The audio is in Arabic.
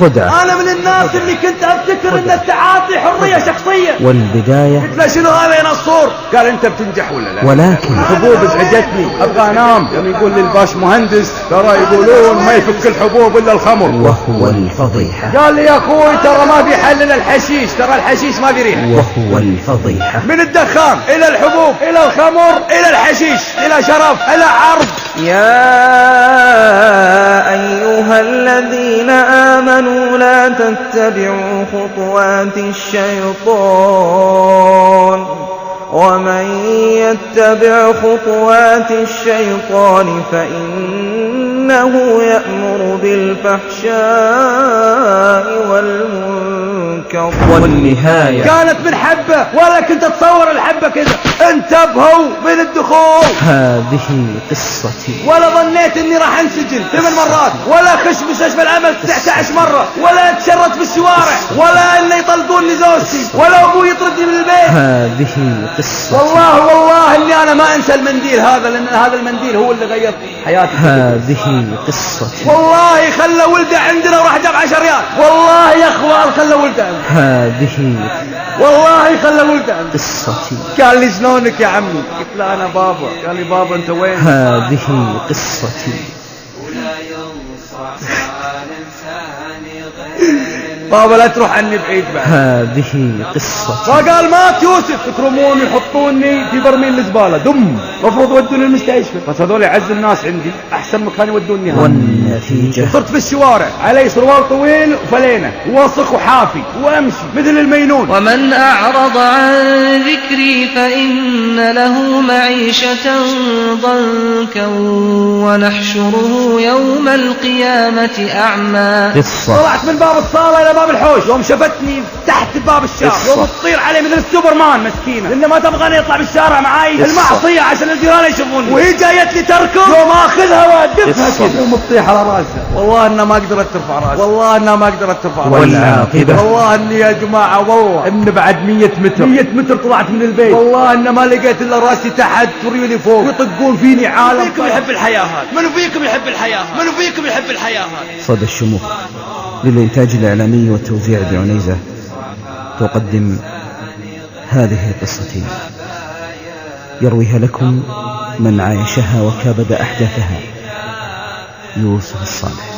الخدعة. أنا من الناس اللي كنت أفتكر أن التعاطي حرية شخصية. والبداية قلت له شنو هذا يا نصور؟ قال أنت بتنجح ولا لا؟ ولكن الحبوب ازعجتني أبغى أنام. لما يقول لي الباش مهندس ترى يقولون ما يفك الحبوب إلا الخمر. وهو الفضيحة. قال لي يا أخوي ترى ما في حل إلا الحشيش، ترى الحشيش ما في ريحة. وهو الفضيحة. من الدخان إلى الحبوب إلى الخمر إلى الحشيش إلى شرف إلى عرض. يا أيها الذين آمنوا لا تتبعوا خطوات الشيطان ومن يتبع خطوات الشيطان فإنه يأمر بالفحشاء والمنكر. والنهاية كانت من حبة ولا كنت أتصور الحبة كذا. انتبهوا من الدخول. هذه قصتي. ولا ظنيت اني راح انسجن 8 مرات، ولا خش مستشفى العمل 19 مرة، ولا اتشرد في الشوارع، ولا ان يطلقوني زوجتي، ولا ابوي يطردني من البيت. هذه قصتي. والله اني انا ما انسى المنديل هذا، لان هذا المنديل هو اللي غير حياتي. هذه قصتي. والله خلى ولده عندنا وراح جاب 10 ريال. والله يا اخوان خلى ولده عندنا. هذه والله خلى ولده عندنا. قصتي. قال لي شلونك يا عمي؟ قلت له انا بابا. قال لي بابا انت وين؟ هذه قصتي. بابا لا تروح عني بعيد بعد. هذه قصتي. فقال مات يوسف يكرموني يحطوني في برميل الزبالة دم، مفروض يودوني المستشفى، بس هذول اعز الناس عندي احسن مكان يودوني هذا. والنتيجة صرت في الشوارع علي سروال طويل وفلينة ووسخ وحافي وامشي مثل المينون. ومن أعرض عن ذكري فإن له معيشة ضنكا ونحشره يوم القيامة أعمى. قصة. طلعت من باب الصالة إلى باب الحوش، يوم شفتني تحت باب الشارع يوم تطير علي مثل السوبرمان مسكينة، لأنه ما تبغاني يطلع بالشارع معاي المعصية عشان الجيران يشوفوني، وهي جايت لي تركض يوم اخذها وادفها كذا ومطيح على راسها. والله انها ما قدرت ترفع راسها، والله انها ما قدرت ترفع راسها. والعاقبة والله اني يا جماعة والله ان بعد 100 متر طلعت من البيت، والله ان ما لقيت الا راسي تحت وريولي فوق، يطقون فيني عالم. منو فيكم يحب الحياة هذه؟ منو فيكم يحب الحياة هذه؟ منو فيكم يحب الحياة هذه؟ صدى الشموخ للإنتاج الإعلامي والتوزيع بعنيزة تقدم هذه قصتي، يرويها لكم من عايشها وكابد أحداثها يوسف الصالح.